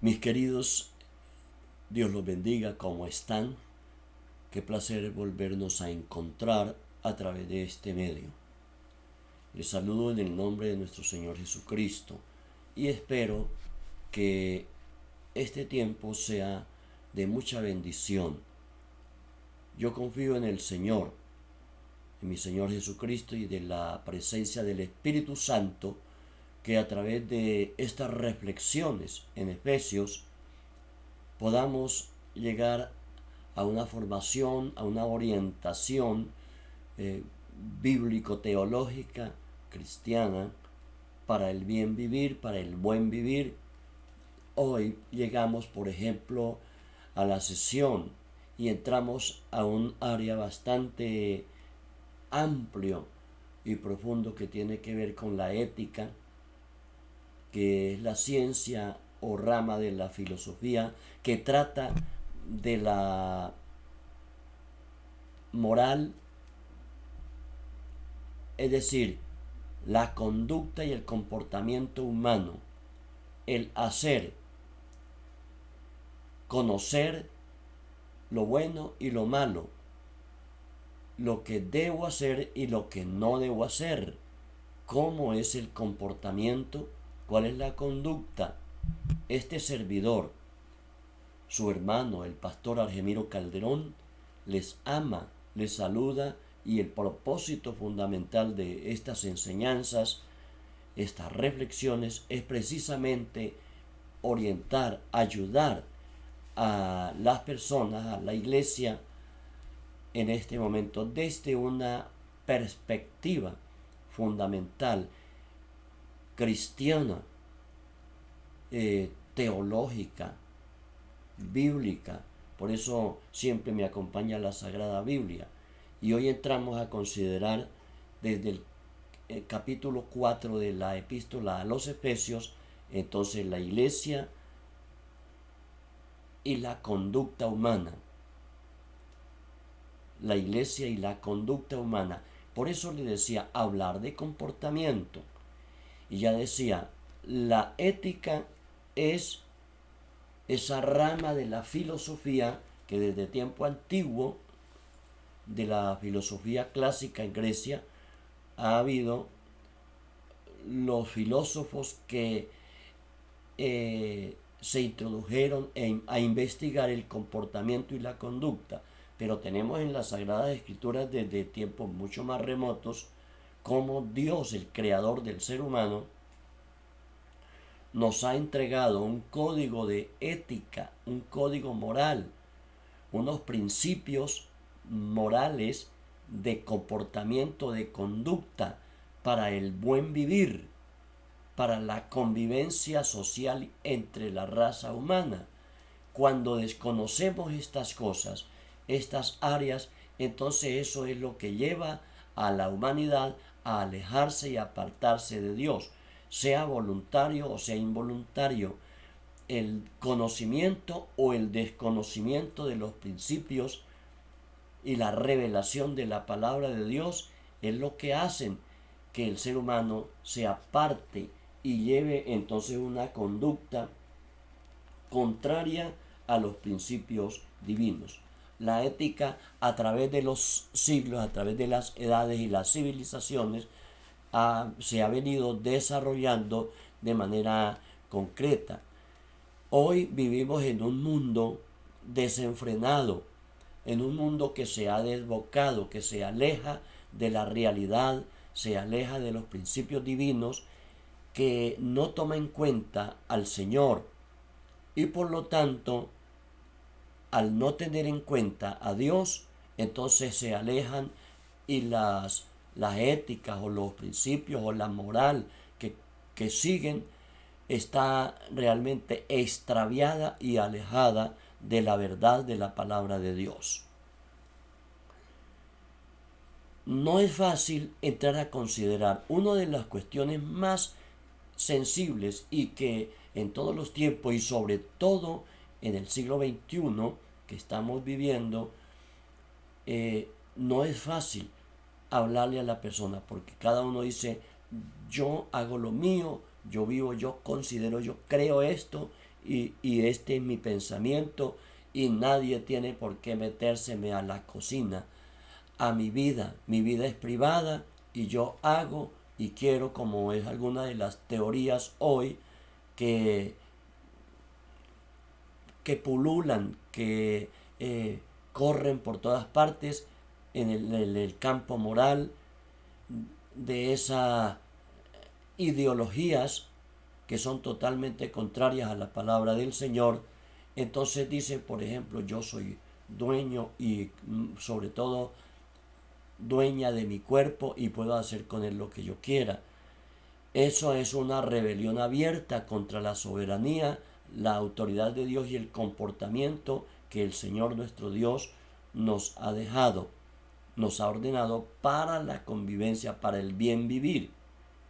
Mis queridos, Dios los bendiga, ¿cómo están? Qué placer volvernos a encontrar a través de este medio. Les saludo en el nombre de nuestro Señor Jesucristo y espero que este tiempo sea de mucha bendición. Yo confío en el Señor, en mi Señor Jesucristo y de la presencia del Espíritu Santo, que a través de estas reflexiones en Efesios podamos llegar a una formación, a una orientación eh, bíblico-teológica cristiana para el bien vivir, para el buen vivir. Hoy llegamos, por ejemplo, a la sesión y entramos a un área bastante amplio y profundo que tiene que ver con la ética, que es la ciencia o rama de la filosofía que trata de la moral, es decir, la conducta y el comportamiento humano, el hacer, conocer lo bueno y lo malo, lo que debo hacer y lo que no debo hacer, cómo es el comportamiento, cuál es la conducta. Este servidor, su hermano, el pastor Argemiro Calderón, les ama, les saluda, y el propósito fundamental de estas enseñanzas, estas reflexiones, es precisamente orientar, ayudar a las personas, a la iglesia, en este momento desde una perspectiva fundamental, cristiana, teológica, bíblica. Por eso siempre me acompaña la Sagrada Biblia. Y hoy entramos a considerar desde el capítulo 4 de la epístola a los Efesios, entonces la iglesia y la conducta humana. La iglesia y la conducta humana. Por eso le decía, hablar de comportamiento. Y ya decía, la ética es esa rama de la filosofía que desde tiempo antiguo, de la filosofía clásica en Grecia, ha habido los filósofos que se introdujeron a investigar el comportamiento y la conducta. Pero tenemos en las Sagradas Escrituras desde tiempos mucho más remotos como Dios, el creador del ser humano, nos ha entregado un código de ética, un código moral, unos principios morales de comportamiento, de conducta para el buen vivir, para la convivencia social entre la raza humana. Cuando desconocemos estas cosas, estas áreas, entonces eso es lo que lleva a la humanidad a alejarse y apartarse de Dios, sea voluntario o sea involuntario. El conocimiento o el desconocimiento de los principios y la revelación de la palabra de Dios es lo que hacen que el ser humano se aparte y lleve entonces una conducta contraria a los principios divinos. La ética, a través de los siglos, a través de las edades y las civilizaciones, se ha venido desarrollando de manera concreta. Hoy vivimos en un mundo desenfrenado, en un mundo que se ha desbocado, que se aleja de la realidad, se aleja de los principios divinos, que no toma en cuenta al Señor, y por lo tanto, al no tener en cuenta a Dios, entonces se alejan, y las éticas o los principios o la moral que siguen está realmente extraviada y alejada de la verdad de la palabra de Dios. No es fácil entrar a considerar una de las cuestiones más sensibles y que en todos los tiempos y sobre todo en el siglo XXI que estamos viviendo, no es fácil hablarle a la persona, porque cada uno dice, yo hago lo mío, yo vivo, yo considero, yo creo esto, y este es mi pensamiento y nadie tiene por qué metérseme a la cocina, a mi vida. Mi vida es privada y yo hago y quiero, como es alguna de las teorías hoy que, que pululan, que corren por todas partes en el campo moral de esas ideologías que son totalmente contrarias a la palabra del Señor. Entonces dice, por ejemplo, yo soy dueño y sobre todo dueña de mi cuerpo y puedo hacer con él lo que yo quiera. Eso es una rebelión abierta contra la soberanía, la autoridad de Dios y el comportamiento que el Señor nuestro Dios nos ha dejado, nos ha ordenado para la convivencia, para el bien vivir,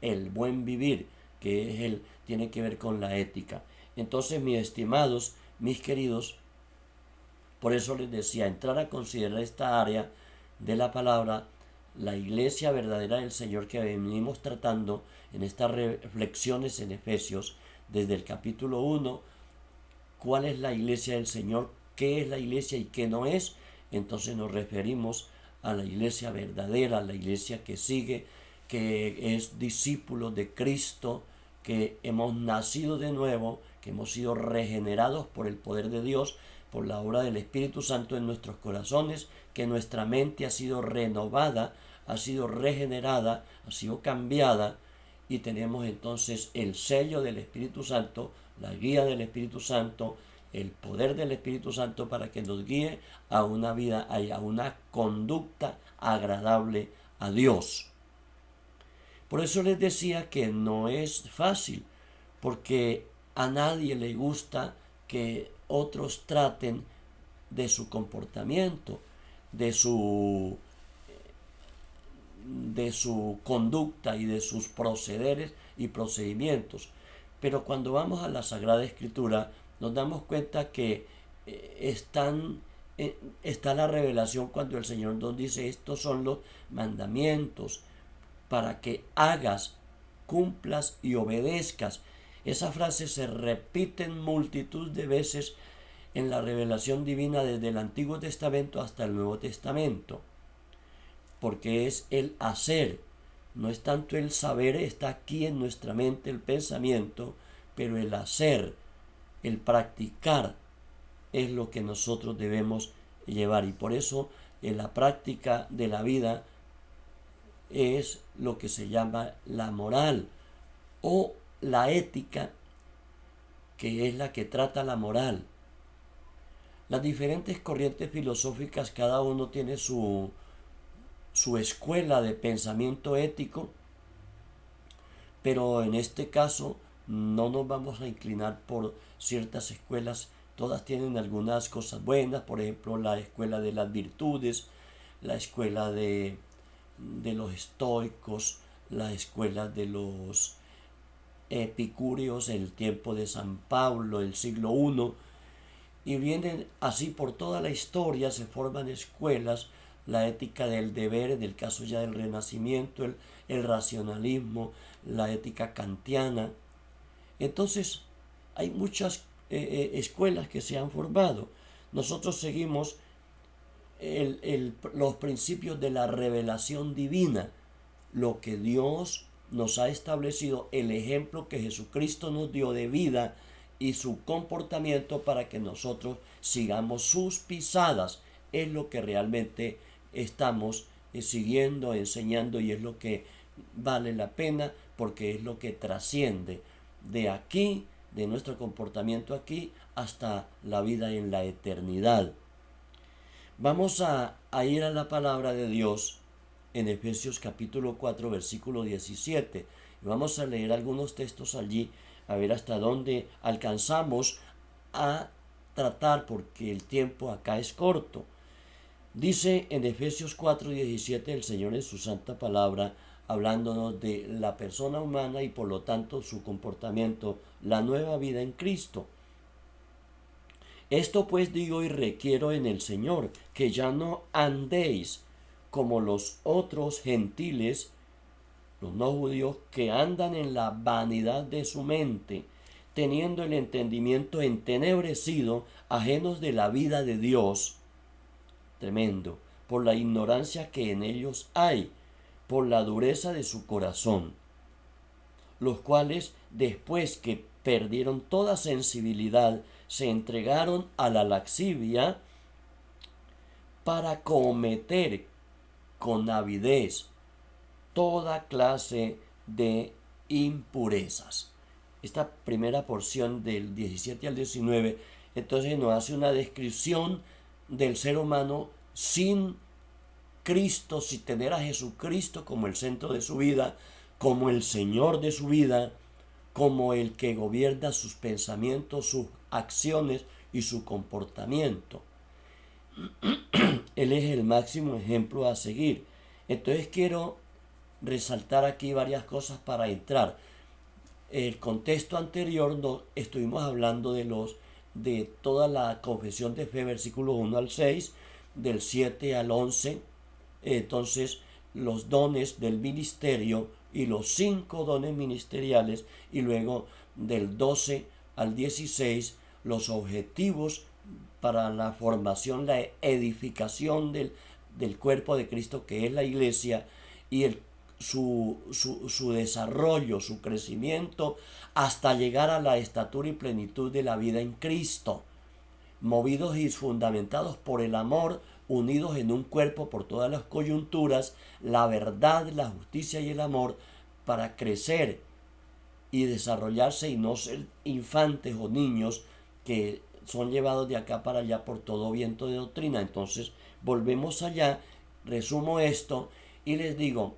el buen vivir, que es tiene que ver con la ética. Entonces, mis estimados, mis queridos, por eso les decía, entrar a considerar esta área de la palabra, la iglesia verdadera del Señor que venimos tratando en estas reflexiones en Efesios, desde el capítulo 1, cuál es la iglesia del Señor, qué es la iglesia y qué no es. Entonces nos referimos a la iglesia verdadera, a la iglesia que sigue, que es discípulo de Cristo, que hemos nacido de nuevo, que hemos sido regenerados por el poder de Dios, por la obra del Espíritu Santo en nuestros corazones, que nuestra mente ha sido renovada, ha sido regenerada, ha sido cambiada, y tenemos entonces el sello del Espíritu Santo, la guía del Espíritu Santo, el poder del Espíritu Santo para que nos guíe a una vida, a una conducta agradable a Dios. Por eso les decía que no es fácil, porque a nadie le gusta que otros traten de su comportamiento, de su conducta y de sus procederes y procedimientos. Pero cuando vamos a la Sagrada Escritura nos damos cuenta que está la revelación cuando el Señor nos dice: estos son los mandamientos para que hagas, cumplas y obedezcas. Esa frase se repite en multitud de veces en la revelación divina desde el Antiguo Testamento hasta el Nuevo Testamento, porque es el hacer, no es tanto el saber, está aquí en nuestra mente el pensamiento, pero el hacer, el practicar es lo que nosotros debemos llevar, y por eso en la práctica de la vida es lo que se llama la moral o la ética, que es la que trata la moral. Las diferentes corrientes filosóficas, cada uno tiene su escuela de pensamiento ético, pero en este caso no nos vamos a inclinar por ciertas escuelas. Todas tienen algunas cosas buenas, por ejemplo la escuela de las virtudes, la escuela de los estoicos, la escuela de los epicúreos, el tiempo de San Pablo, el siglo I, y vienen así por toda la historia, se forman escuelas, la ética del deber, en el caso ya del Renacimiento, el racionalismo, la ética kantiana. Entonces hay muchas escuelas que se han formado. Nosotros seguimos los principios de la revelación divina, lo que Dios nos ha establecido, el ejemplo que Jesucristo nos dio de vida y su comportamiento para que nosotros sigamos sus pisadas. Es lo que realmente estamos siguiendo, enseñando, y es lo que vale la pena, porque es lo que trasciende de aquí, de nuestro comportamiento aquí, hasta la vida en la eternidad. Vamos a ir a la palabra de Dios en Efesios capítulo 4, versículo 17. Y vamos a leer algunos textos allí, a ver hasta dónde alcanzamos a tratar, porque el tiempo acá es corto. Dice en Efesios 4, 17 el Señor en su santa palabra, hablándonos de la persona humana y por lo tanto su comportamiento, la nueva vida en Cristo. Esto pues digo y requiero en el Señor, que ya no andéis como los otros gentiles, los no judíos, que andan en la vanidad de su mente, teniendo el entendimiento entenebrecido, ajenos de la vida de Dios. Tremendo. Por la ignorancia que en ellos hay, por la dureza de su corazón, los cuales, después que perdieron toda sensibilidad, se entregaron a la lascivia para cometer con avidez toda clase de impurezas. Esta primera porción del 17 al 19, entonces nos hace una descripción del ser humano sin Cristo, sin tener a Jesucristo como el centro de su vida, como el Señor de su vida, como el que gobierna sus pensamientos, sus acciones y su comportamiento. Él es el máximo ejemplo a seguir. Entonces quiero resaltar aquí varias cosas para entrar. El contexto anterior estuvimos hablando de toda la confesión de fe, versículos 1 al 6, del 7 al 11, entonces los dones del ministerio y los 5 dones ministeriales, y luego del 12 al 16 los objetivos para la formación, la edificación del cuerpo de Cristo, que es la iglesia, y su desarrollo, su crecimiento, hasta llegar a la estatura y plenitud de la vida en Cristo, movidos y fundamentados por el amor, unidos en un cuerpo por todas las coyunturas, la verdad, la justicia y el amor, para crecer y desarrollarse y no ser infantes o niños que son llevados de acá para allá por todo viento de doctrina. Entonces volvemos allá, resumo esto y les digo,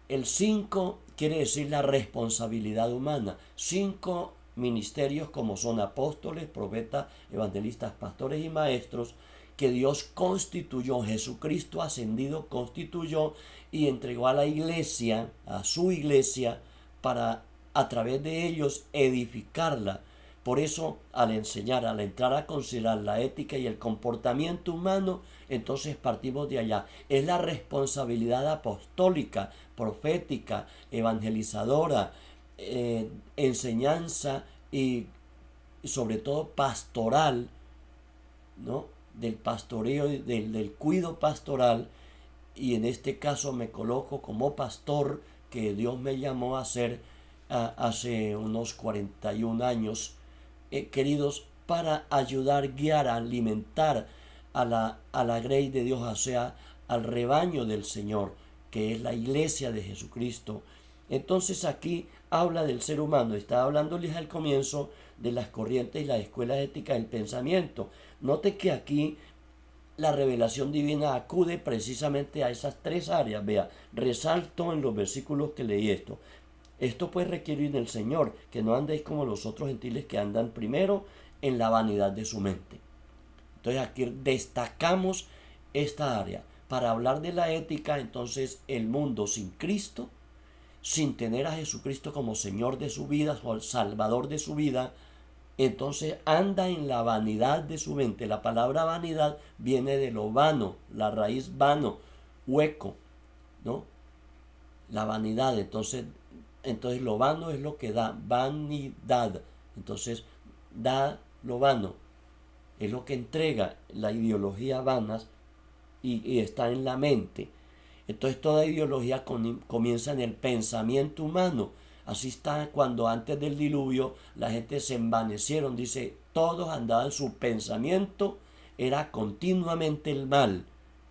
el 5 quiere decir la responsabilidad humana. 5 ministerios como son apóstoles, profetas, evangelistas, pastores y maestros, que Dios constituyó, Jesucristo ascendido constituyó y entregó a la iglesia, a su iglesia, para a través de ellos edificarla. Por eso, al enseñar, al entrar a considerar la ética y el comportamiento humano, entonces partimos de allá. Es la responsabilidad apostólica, profética, evangelizadora, enseñanza y sobre todo pastoral, ¿no? Del pastoreo, del cuido pastoral, y en este caso me coloco como pastor que Dios me llamó a ser hace unos 41 años, queridos, para ayudar, guiar, alimentar a la grey de Dios, o sea, al rebaño del Señor, que es la iglesia de Jesucristo. Entonces aquí habla del ser humano, está hablándoles al comienzo de las corrientes y las escuelas éticas del pensamiento. Note que aquí la revelación divina acude precisamente a esas 3 áreas. Vea, resalto en los versículos que leí esto. Esto pues requiere del Señor, que no andéis como los otros gentiles que andan primero en la vanidad de su mente. Entonces aquí destacamos esta área. Para hablar de la ética, entonces el mundo sin Cristo, sin tener a Jesucristo como Señor de su vida o Salvador de su vida, entonces anda en la vanidad de su mente. La palabra vanidad viene de lo vano, la raíz vano, hueco, ¿no? La vanidad, entonces lo vano es lo que da, vanidad. Entonces da lo vano, es lo que entrega la ideología vanas y está en la mente. Entonces toda ideología comienza en el pensamiento humano. Así está cuando antes del diluvio la gente se envanecieron, dice, todos andaban, su pensamiento era continuamente el mal.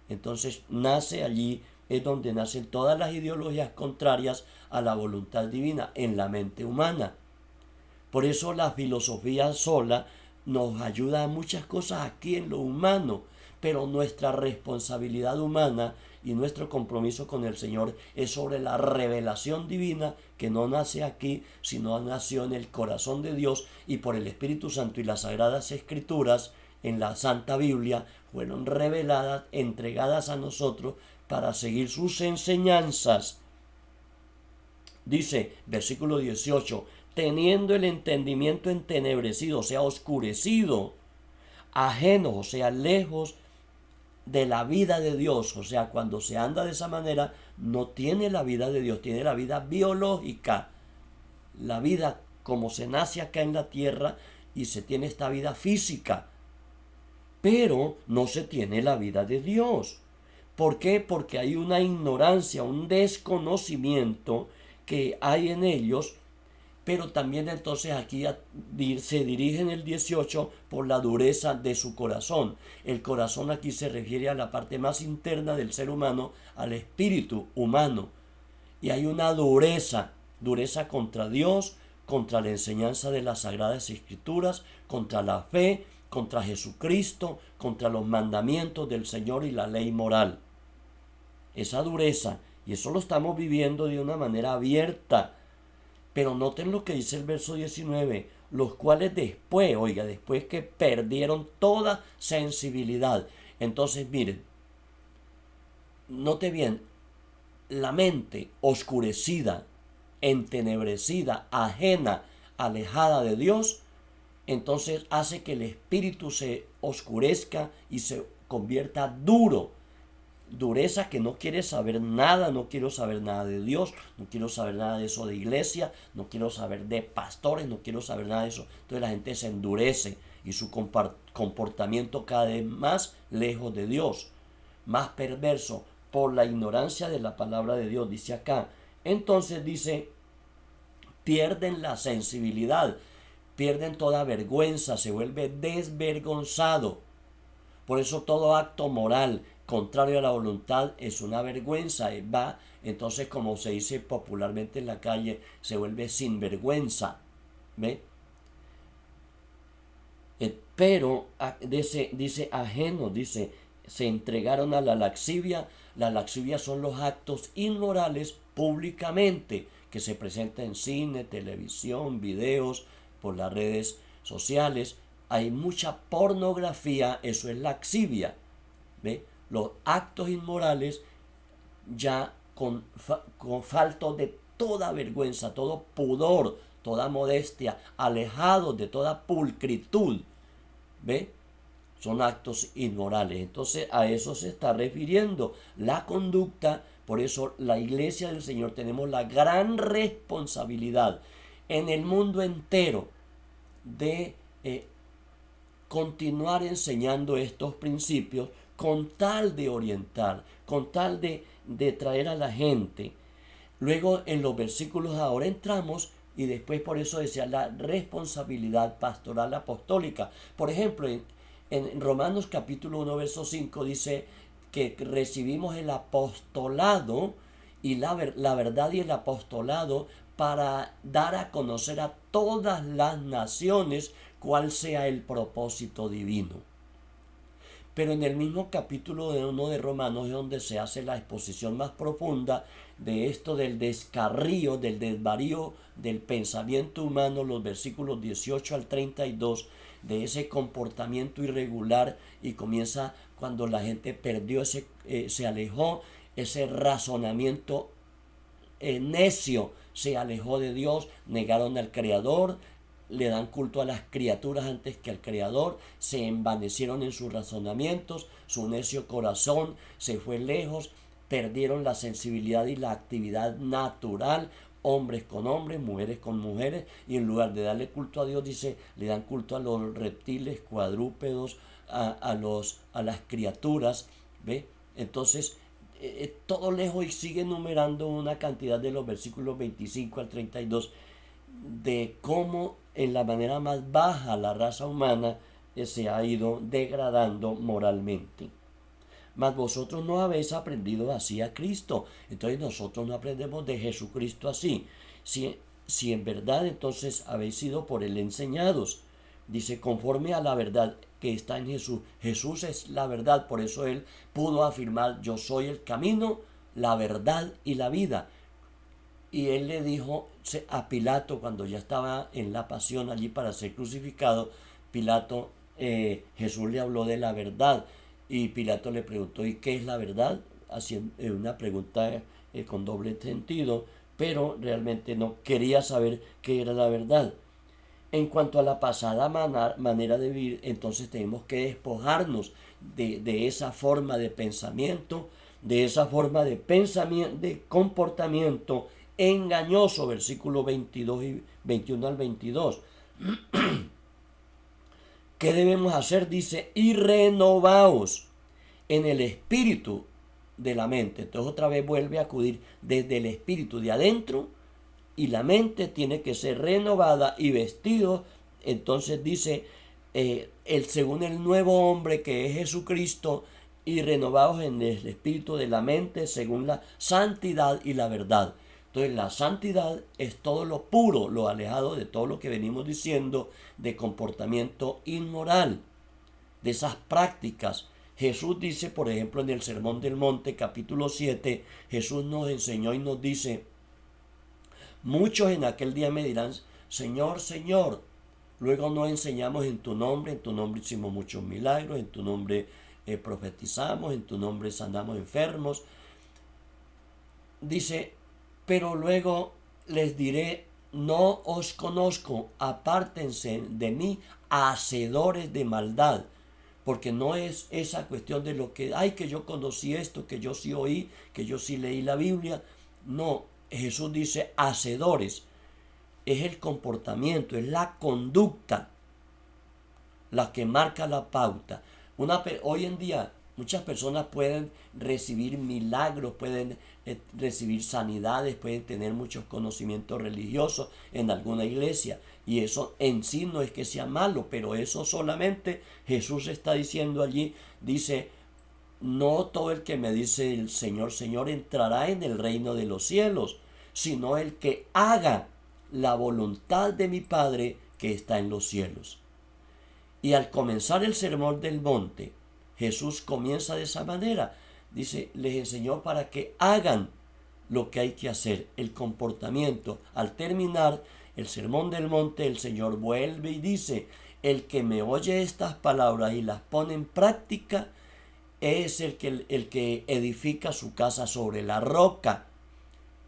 Entonces nace allí, es donde nacen todas las ideologías contrarias a la voluntad divina en la mente humana. Por eso la filosofía sola nos ayuda a muchas cosas aquí en lo humano, pero nuestra responsabilidad humana y nuestro compromiso con el Señor es sobre la revelación divina que no nace aquí, sino nació en el corazón de Dios y por el Espíritu Santo, y las Sagradas Escrituras en la Santa Biblia fueron reveladas, entregadas a nosotros para seguir sus enseñanzas. Dice, versículo 18, teniendo el entendimiento entenebrecido, o sea, oscurecido, ajeno, o sea, lejos de la vida de Dios. O sea, cuando se anda de esa manera, no tiene la vida de Dios, tiene la vida biológica, la vida como se nace acá en la tierra y se tiene esta vida física, pero no se tiene la vida de Dios. ¿Por qué? Porque hay una ignorancia, un desconocimiento que hay en ellos, pero también entonces aquí se dirige en el 18 por la dureza de su corazón. El corazón aquí se refiere a la parte más interna del ser humano, al espíritu humano. Y hay una dureza contra Dios, contra la enseñanza de las Sagradas Escrituras, contra la fe, contra Jesucristo, contra los mandamientos del Señor y la ley moral. Esa dureza, y eso lo estamos viviendo de una manera abierta. Pero noten lo que dice el verso 19, los cuales después que perdieron toda sensibilidad. Entonces miren, note bien, la mente oscurecida, entenebrecida, ajena, alejada de Dios, entonces hace que el espíritu se oscurezca y se convierta duro. Dureza que no quiere saber nada, no quiero saber nada de Dios, no quiero saber nada de eso de iglesia, no quiero saber de pastores, no quiero saber nada de eso. Entonces la gente se endurece y su comportamiento cada vez más lejos de Dios, más perverso por la ignorancia de la palabra de Dios, dice acá. Entonces dice, pierden la sensibilidad, pierden toda vergüenza, se vuelve desvergonzado. Por eso todo acto moral contrario a la voluntad es una vergüenza. Va, entonces, como se dice popularmente en la calle, se vuelve sinvergüenza. ¿Ve? Pero dice ajeno, dice, se entregaron a la laxivia. La laxivia son los actos inmorales públicamente que se presentan en cine, televisión, videos, por las redes sociales. Hay mucha pornografía, eso es laxivia. ¿Ve? Los actos inmorales ya con falto de toda vergüenza, todo pudor, toda modestia, alejados de toda pulcritud. ¿Ve? Son actos inmorales. Entonces a eso se está refiriendo la conducta. Por eso la iglesia del Señor tenemos la gran responsabilidad en el mundo entero de continuar enseñando estos principios con tal de orientar, con tal de traer a la gente. Luego en los versículos ahora entramos y después por eso decía la responsabilidad pastoral apostólica. Por ejemplo, en Romanos capítulo 1 verso 5 dice que recibimos el apostolado y la verdad y el apostolado para dar a conocer a todas las naciones cuál sea el propósito divino. Pero en el mismo capítulo 1 de Romanos es donde se hace la exposición más profunda de esto del descarrío, del desvarío del pensamiento humano, los versículos 18 al 32, de ese comportamiento irregular, y comienza cuando la gente perdió se alejó, ese razonamiento necio, se alejó de Dios, negaron al Creador, le dan culto a las criaturas antes que al Creador, se envanecieron en sus razonamientos, su necio corazón se fue lejos, perdieron la sensibilidad y la actividad natural, hombres con hombres, mujeres con mujeres, y en lugar de darle culto a Dios, dice, le dan culto a los reptiles, cuadrúpedos, a las criaturas, ¿ve? Entonces, todo lejos, y sigue enumerando una cantidad de los versículos 25 al 32 de cómo en la manera más baja la raza humana se ha ido degradando moralmente. Mas vosotros no habéis aprendido así a Cristo. Entonces nosotros no aprendemos de Jesucristo así. Si en verdad entonces habéis sido por él enseñados. Dice, conforme a la verdad que está en Jesús. Jesús es la verdad, por eso él pudo afirmar, yo soy el camino, la verdad y la vida. Y él le dijo a Pilato, cuando ya estaba en la pasión allí para ser crucificado, Pilato, Jesús le habló de la verdad, y Pilato le preguntó, ¿y qué es la verdad? Haciendo una pregunta con doble sentido, pero realmente no quería saber qué era la verdad. En cuanto a la pasada manera de vivir, entonces tenemos que despojarnos de esa forma de pensamiento, de esa forma de pensamiento, de comportamiento engañoso, versículo 22 y 21 al 22. ¿Qué debemos hacer? Dice, y renovaos en el espíritu de la mente. Entonces otra vez vuelve a acudir desde el espíritu de adentro, y la mente tiene que ser renovada y vestido. Entonces dice, según el nuevo hombre que es Jesucristo, y renovados en el espíritu de la mente según la santidad y la verdad. Entonces la santidad es todo lo puro, lo alejado de todo lo que venimos diciendo de comportamiento inmoral, de esas prácticas. Jesús dice, por ejemplo, en el Sermón del Monte, capítulo 7, Jesús nos enseñó y nos dice, muchos en aquel día me dirán, Señor, Señor, luego no enseñamos en tu nombre hicimos muchos milagros, en tu nombre profetizamos, en tu nombre sanamos enfermos. Dice, pero luego les diré, no os conozco, apártense de mí, hacedores de maldad. Porque no es esa cuestión de lo que, ay, que yo conocí esto, que yo sí oí, que yo sí leí la Biblia. No, Jesús dice hacedores. Es el comportamiento, es la conducta la que marca la pauta. Hoy en día muchas personas pueden recibir milagros, pueden recibir sanidades, pueden tener muchos conocimientos religiosos en alguna iglesia, y eso en sí no es que sea malo, pero eso solamente Jesús está diciendo allí, dice, no todo el que me dice el Señor, Señor entrará en el reino de los cielos, sino el que haga la voluntad de mi Padre que está en los cielos. Y al comenzar el sermón del monte, Jesús comienza de esa manera. Dice, les enseñó para que hagan lo que hay que hacer, el comportamiento. Al terminar el sermón del monte, el Señor vuelve y dice, el que me oye estas palabras y las pone en práctica, es el que edifica su casa sobre la roca.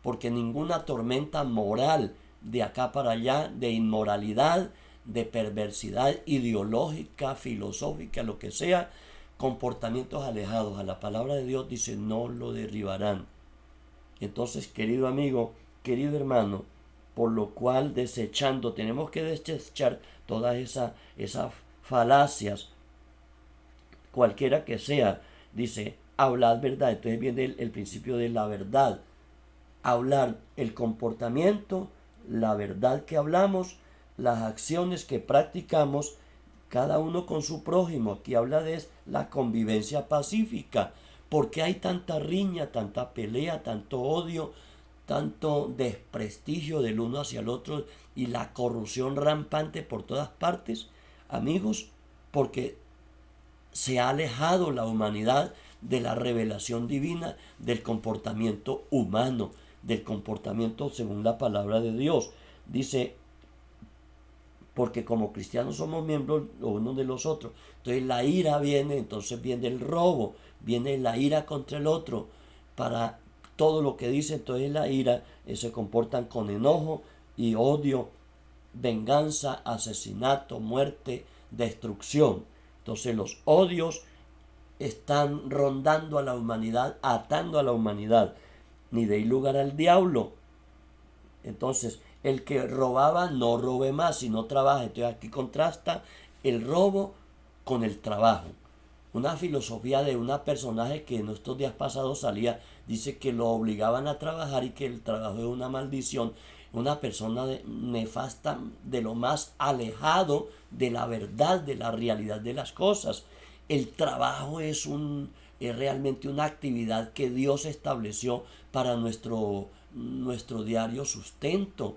Porque ninguna tormenta moral de acá para allá, de inmoralidad, de perversidad ideológica, filosófica, lo que sea, comportamientos alejados a la palabra de Dios, dice, no lo derribarán. Entonces, querido amigo, querido hermano, por lo cual desechando, tenemos que desechar todas esas falacias, cualquiera que sea, dice, hablad verdad. Entonces viene el principio de la verdad. Hablar el comportamiento, la verdad que hablamos, las acciones que practicamos, cada uno con su prójimo. Aquí habla de la convivencia pacífica. Porque hay tanta riña, tanta pelea, tanto odio, tanto desprestigio del uno hacia el otro y la corrupción rampante por todas partes? Amigos, porque se ha alejado la humanidad de la revelación divina, del comportamiento humano, del comportamiento según la palabra de Dios. Dice, porque como cristianos somos miembros unos de los otros. Entonces la ira viene, entonces viene el robo, viene la ira contra el otro. Para todo lo que dice, entonces la ira se comportan con enojo y odio, venganza, asesinato, muerte, destrucción. Entonces los odios están rondando a la humanidad, atando a la humanidad. Ni deis lugar al diablo. Entonces, el que robaba no robe más, sino trabaja. Entonces aquí contrasta el robo con el trabajo. Una filosofía de una personaje que en estos días pasados salía, dice que lo obligaban a trabajar y que el trabajo es una maldición. Una persona nefasta, de lo más alejado de la verdad, de la realidad de las cosas. El trabajo es realmente una actividad que Dios estableció para nuestro diario sustento.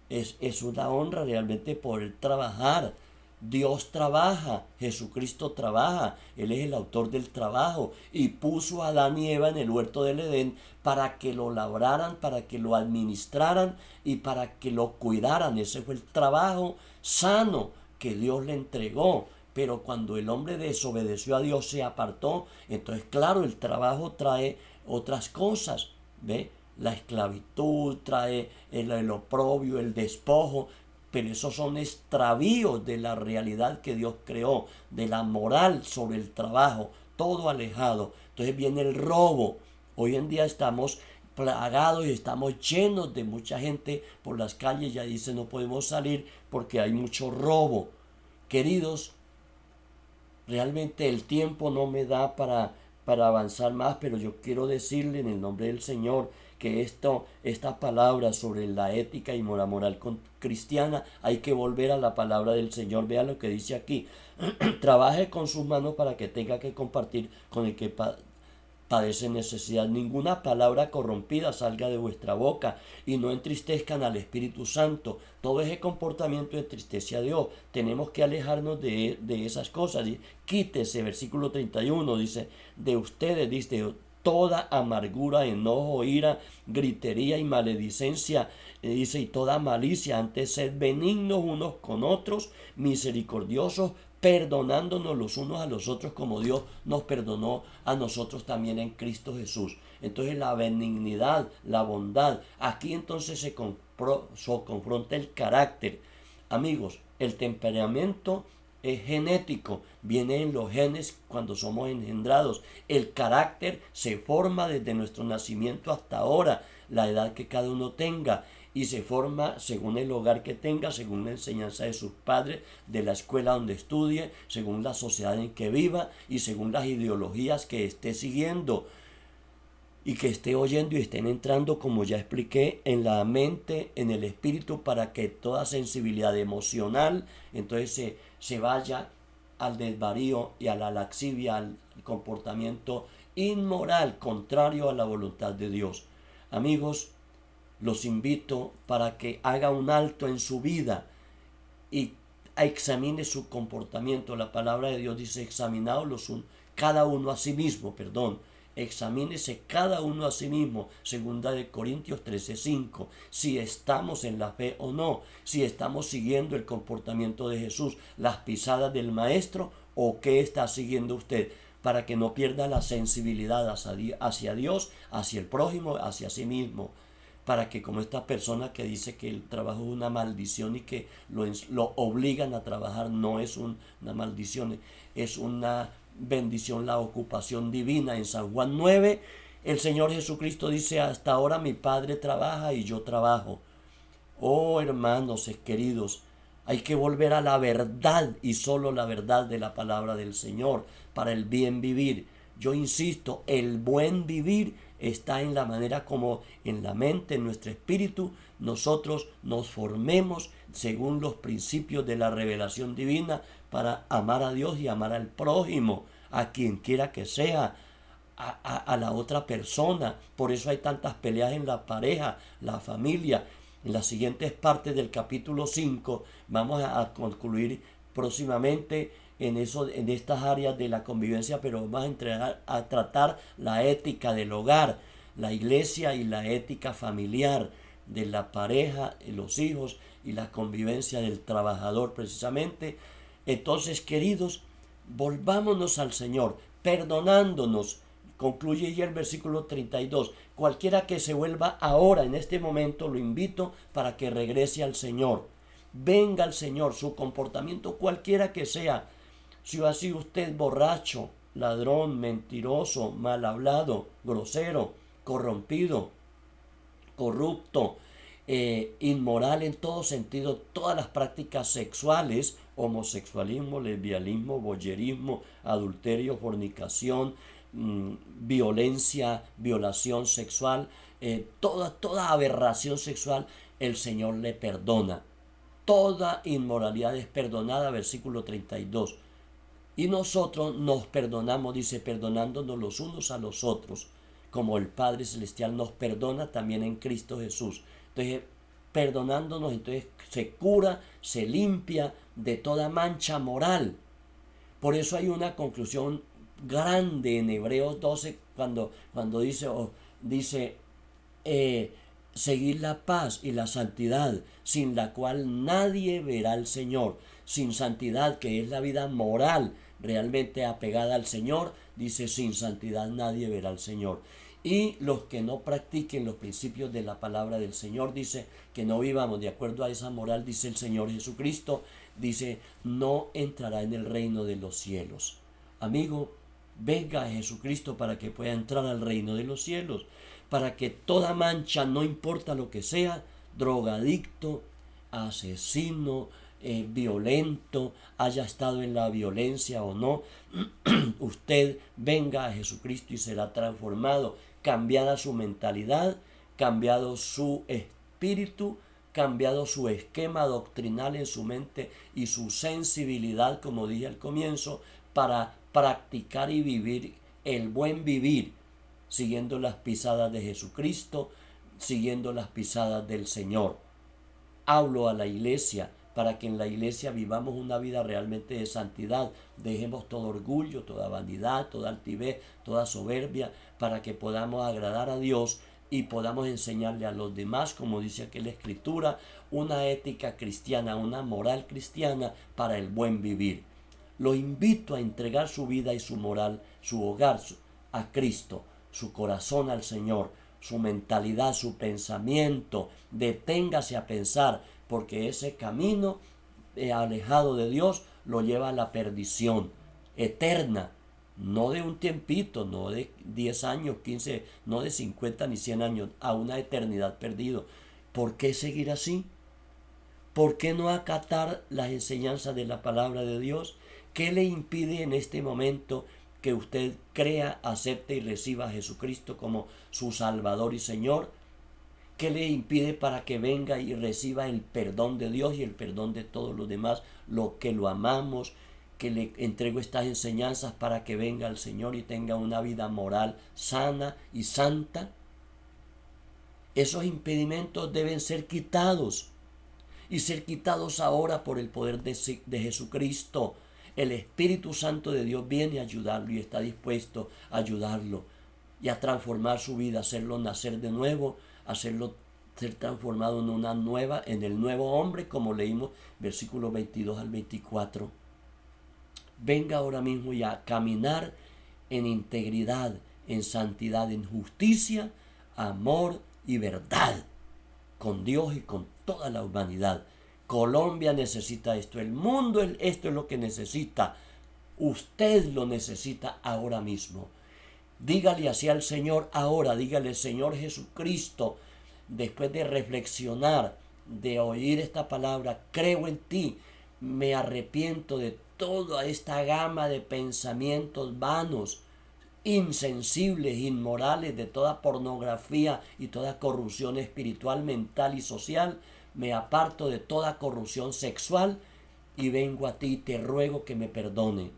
Es una honra realmente poder trabajar. Dios trabaja, Jesucristo trabaja, Él es el autor del trabajo y puso a Adán y Eva en el huerto del Edén para que lo labraran, para que lo administraran y para que lo cuidaran. Ese fue el trabajo sano que Dios le entregó. Pero cuando el hombre desobedeció a Dios, se apartó, entonces claro, el trabajo trae otras cosas, ¿ve? La esclavitud trae el oprobio, el despojo, pero esos son extravíos de la realidad que Dios creó, de la moral sobre el trabajo, todo alejado. Entonces viene el robo. Hoy en día estamos plagados y estamos llenos de mucha gente por las calles. Ya dice, no podemos salir porque hay mucho robo. Queridos, realmente el tiempo no me da para avanzar más, pero yo quiero decirle en el nombre del Señor que esta palabra sobre la ética y moral cristiana, hay que volver a la palabra del Señor. Vea lo que dice aquí. Trabaje con sus manos para que tenga que compartir con el que padece necesidad. Ninguna palabra corrompida salga de vuestra boca y no entristezcan al Espíritu Santo. Todo ese comportamiento entristece a Dios. Tenemos que alejarnos de esas cosas. Quítese, versículo 31, dice, de ustedes, dice, toda amargura, enojo, ira, gritería y maledicencia, dice, y toda malicia. Antes sed benignos unos con otros, misericordiosos, perdonándonos los unos a los otros como Dios nos perdonó a nosotros también en Cristo Jesús. Entonces la benignidad, la bondad, aquí entonces se confronta el carácter. Amigos, el temperamento es genético, viene en los genes cuando somos engendrados. El carácter se forma desde nuestro nacimiento hasta ahora, la edad que cada uno tenga, y se forma según el hogar que tenga, según la enseñanza de sus padres, de la escuela donde estudie, según la sociedad en que viva y según las ideologías que esté siguiendo y que esté oyendo y estén entrando, como ya expliqué, en la mente, en el espíritu, para que toda sensibilidad emocional entonces se vaya al desvarío y a la laxivia, al comportamiento inmoral, contrario a la voluntad de Dios. Amigos, los invito para que haga un alto en su vida y examine su comportamiento. La palabra de Dios dice, examinaos cada uno a sí mismo, examínese cada uno a sí mismo, segunda de Corintios 13:5, si estamos en la fe o no, si estamos siguiendo el comportamiento de Jesús, las pisadas del Maestro, o qué está siguiendo usted, para que no pierda la sensibilidad hacia Dios, hacia el prójimo, hacia sí mismo, para que, como esta persona que dice que el trabajo es una maldición y que lo obligan a trabajar, no es una maldición, es una bendición, la ocupación divina. En San Juan 9, el Señor Jesucristo dice, hasta ahora mi Padre trabaja y yo trabajo. Oh, hermanos queridos, hay que volver a la verdad y solo la verdad de la palabra del Señor para el bien vivir. Yo insisto, el buen vivir está en la manera como en la mente, en nuestro espíritu, nosotros nos formemos según los principios de la revelación divina para amar a Dios y amar al prójimo, a quien quiera que sea, a la otra persona. Por eso hay tantas peleas en la pareja, la familia. En las siguientes partes del capítulo 5 vamos a concluir próximamente en estas áreas de la convivencia, pero vamos a tratar la ética del hogar, la iglesia y la ética familiar de la pareja, los hijos y la convivencia del trabajador precisamente. Entonces, queridos, volvámonos al Señor, perdonándonos. Concluye ya el versículo 32. Cualquiera que se vuelva ahora, en este momento, lo invito para que regrese al Señor. Venga al Señor, su comportamiento cualquiera que sea. Si ha sido usted borracho, ladrón, mentiroso, mal hablado, grosero, corrompido, corrupto, inmoral en todo sentido, todas las prácticas sexuales, homosexualismo, lesbianismo, voyerismo, adulterio, fornicación, violencia, violación sexual, toda aberración sexual, el Señor le perdona. Toda inmoralidad es perdonada, versículo 32. Y nosotros nos perdonamos, dice, perdonándonos los unos a los otros, como el Padre Celestial nos perdona también en Cristo Jesús. Entonces, perdonándonos, entonces se cura, se limpia de toda mancha moral. Por eso hay una conclusión grande en Hebreos 12 cuando dice seguir la paz y la santidad, sin la cual nadie verá al Señor. Sin santidad, que es la vida moral realmente apegada al Señor, dice, sin santidad nadie verá al Señor. Y los que no practiquen los principios de la palabra del Señor, dice, que no vivamos de acuerdo a esa moral, dice el Señor Jesucristo, dice, no entrará en el reino de los cielos. Amigo, venga a Jesucristo para que pueda entrar al reino de los cielos. para que toda mancha, no importa lo que sea, drogadicto, asesino, violento, haya estado en la violencia o no, usted venga a Jesucristo y será transformado, cambiada su mentalidad, cambiado su espíritu, cambiado su esquema doctrinal en su mente y su sensibilidad, como dije al comienzo, para practicar y vivir el buen vivir, siguiendo las pisadas de Jesucristo, siguiendo las pisadas del Señor. Hablo a la iglesia para que en la iglesia vivamos una vida realmente de santidad. Dejemos todo orgullo, toda vanidad, toda altivez, toda soberbia, para que podamos agradar a Dios y podamos enseñarle a los demás, como dice aquí la Escritura, una ética cristiana, una moral cristiana para el buen vivir. Lo invito a entregar su vida y su moral, su hogar a Cristo, su corazón al Señor, su mentalidad, su pensamiento. Deténgase a pensar, porque ese camino alejado de Dios lo lleva a la perdición eterna, no de un tiempito, no de 10 años, 15, no de 50 ni 100 años, a una eternidad perdido. ¿Por qué seguir así? ¿Por qué no acatar las enseñanzas de la palabra de Dios? ¿Qué le impide en este momento que usted crea, acepte y reciba a Jesucristo como su Salvador y Señor? ¿Qué le impide para que venga y reciba el perdón de Dios y el perdón de todos los demás, lo que lo amamos, que le entrego estas enseñanzas para que venga el Señor y tenga una vida moral sana y santa? Esos impedimentos deben ser quitados y ser quitados ahora por el poder de Jesucristo. El Espíritu Santo de Dios viene a ayudarlo y está dispuesto a ayudarlo y a transformar su vida, hacerlo nacer de nuevo, hacerlo ser transformado en el nuevo hombre, como leímos versículos 22 al 24. Venga ahora mismo y a caminar en integridad, en santidad, en justicia, amor y verdad, con Dios y con toda la humanidad. Colombia necesita esto, el mundo esto es lo que necesita. Usted lo necesita ahora mismo. Dígale así al Señor ahora, dígale: Señor Jesucristo, después de reflexionar, de oír esta palabra, creo en ti, me arrepiento de toda esta gama de pensamientos vanos, insensibles, inmorales, de toda pornografía y toda corrupción espiritual, mental y social. Me aparto de toda corrupción sexual y vengo a ti y te ruego que me perdone.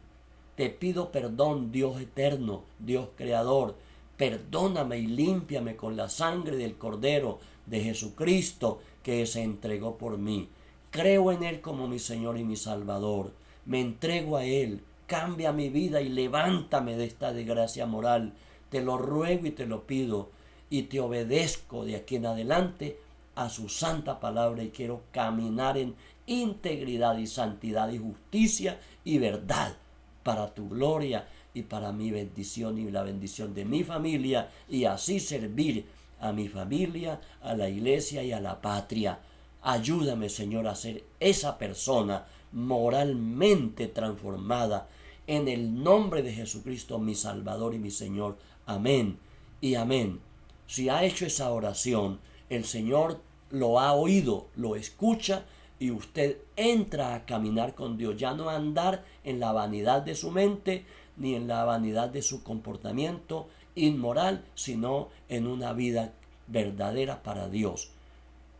Te pido perdón, Dios eterno, Dios creador. Perdóname y límpiame con la sangre del Cordero de Jesucristo que se entregó por mí. Creo en Él como mi Señor y mi Salvador. Me entrego a Él. Cambia mi vida y levántame de esta desgracia moral. Te lo ruego y te lo pido y te obedezco de aquí en adelante a su santa palabra y quiero caminar en integridad y santidad y justicia y verdad para tu gloria y para mi bendición y la bendición de mi familia, y así servir a mi familia, a la iglesia y a la patria. Ayúdame, Señor, a ser esa persona moralmente transformada en el nombre de Jesucristo, mi Salvador y mi Señor. Amén y amén. Si ha hecho esa oración, el Señor lo ha oído, lo escucha, y usted entra a caminar con Dios, ya no a andar en la vanidad de su mente ni en la vanidad de su comportamiento inmoral, sino en una vida verdadera para Dios.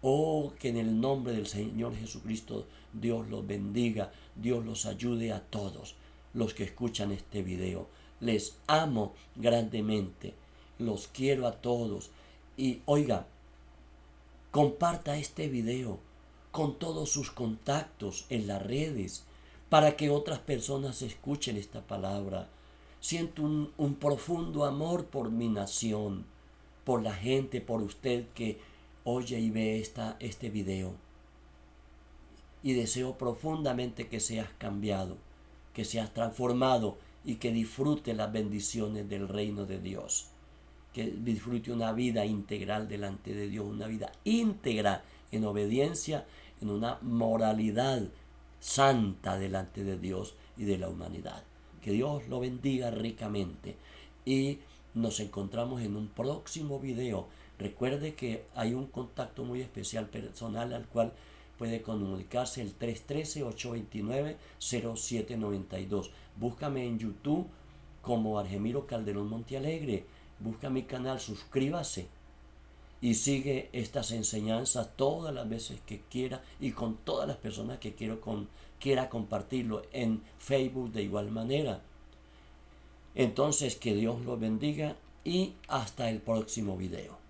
Oh, que en el nombre del Señor Jesucristo Dios los bendiga, Dios los ayude a todos los que escuchan este video. Les amo grandemente, los quiero a todos. Y oiga, comparta este video con todos sus contactos en las redes para que otras personas escuchen esta palabra. Siento un profundo amor por mi nación, por la gente, por usted que oye y ve este video. Y deseo profundamente que seas cambiado, que seas transformado y que disfrute las bendiciones del reino de Dios. Que disfrute una vida integral delante de Dios, una vida íntegra en obediencia, en una moralidad santa delante de Dios y de la humanidad. Que Dios lo bendiga ricamente y Nos encontramos en un próximo video. Recuerde que hay un contacto muy especial personal al cual puede comunicarse, el 313-829-0792. Búscame en YouTube como Argemiro Calderón Montealegre. Busca mi canal, suscríbase y sigue estas enseñanzas todas las veces que quiera y con todas las personas que quiera compartirlo, en Facebook de igual manera. Entonces, que Dios los bendiga y hasta el próximo video.